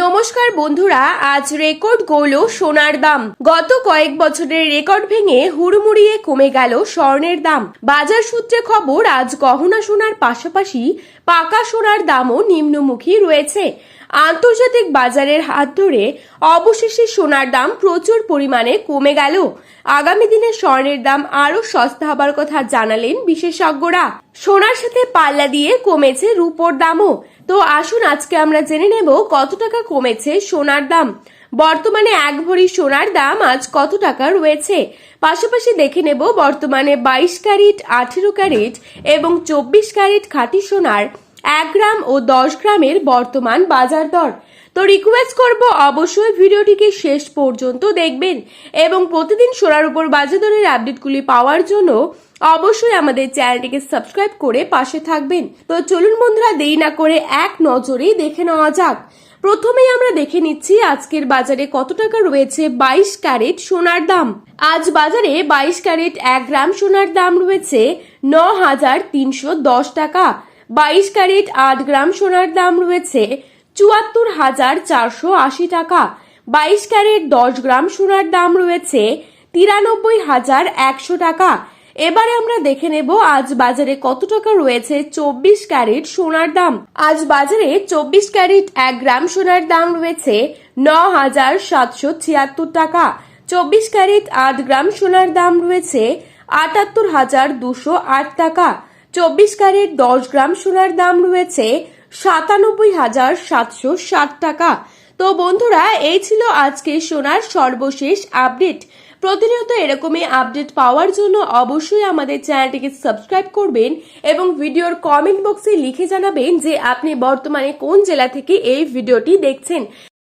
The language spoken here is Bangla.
নমস্কার বন্ধুরা, আজ রেকর্ড গড়ল সোনার দাম। গত কয়েক বছরের রেকর্ড ভেঙে হুড়মুড়িয়ে কমে গেল স্বর্ণের দাম। বাজার সূত্রে খবর, আজ গহনা সোনার পাশাপাশি পাকা সোনার দামও নিম্নমুখী রয়েছে। আন্তর্জাতিক বাজারের হাত ধরে অবশেষে সোনার দাম প্রচুর পরিমাণে কমে গেল। আগামী দিনে স্বর্ণের দাম আরো সস্তা হবার কথা জানালেন বিশেষজ্ঞরা। সোনার সাথে পাল্লা দিয়ে কমেছে রূপোর দামও। তো আসুন আজকে আমরা জেনে নেব কত টাকা কমেছে সোনার দাম। বর্তমানে এক ভরি সোনার দাম আজ কত টাকা রয়েছে, পাশাপাশি দেখে নেব বর্তমানে 22 ক্যারেট, 18 ক্যারেট এবং 24 ক্যারেট খাঁটি সোনার 1 গ্রাম ও 10 গ্রামের বর্তমান বাজার দর। তো রিকোয়েস্ট করব অবশ্যই ভিডিওটিকে শেষ পর্যন্ত দেখবেন এবং প্রতিদিন সোনার উপর বাজার দরের আপডেটগুলি পাওয়ার জন্য অবশ্যই আমাদের চ্যানেলটিকে সাবস্ক্রাইব করে পাশে থাকবেন। তো চলুন বন্ধুরা, দেরি না করে এক নজরেই দেখে নেওয়া যাক। প্রথমেই আমরা দেখে নিচ্ছি আজকের বাজারে কত টাকা রয়েছে 22 ক্যারেট সোনার দাম। আজ বাজারে 22 ক্যারেট 1 গ্রাম সোনার দাম রয়েছে 9,310 টাকা। 22 ক্যারেট 8 গ্রাম সোনার দাম রয়েছে 74,480 টাকা। 22 ক্যারেট 10 গ্রাম সোনার দাম রয়েছে 93,100 টাকা। এবারে আমরা দেখে নেব আজ বাজারে কত টাকা রয়েছে 24 ক্যারেট সোনার দাম। আজ বাজারে 24 ক্যারেট 1 গ্রাম সোনার দাম রয়েছে 9,776 টাকা। 24 ক্যারেট 8 গ্রাম সোনার দাম রয়েছে 78,208 টাকা। 24 ক্যারেট 10 গ্রাম সোনার দাম রয়েছে 97,760 টাকা। তো বন্ধুরা, এই ছিল আজকে সোনার সর্বশেষ আপডেট। প্রতিনিয়ত এরকমই আপডেট পাওয়ার জন্য অবশ্যই আমাদের চ্যানেলটিকে সাবস্ক্রাইব করবেন এবং ভিডিওর কমেন্ট বক্সে লিখে জানাবেন যে আপনি বর্তমানে কোন জেলা থেকে এই ভিডিওটি দেখছেন।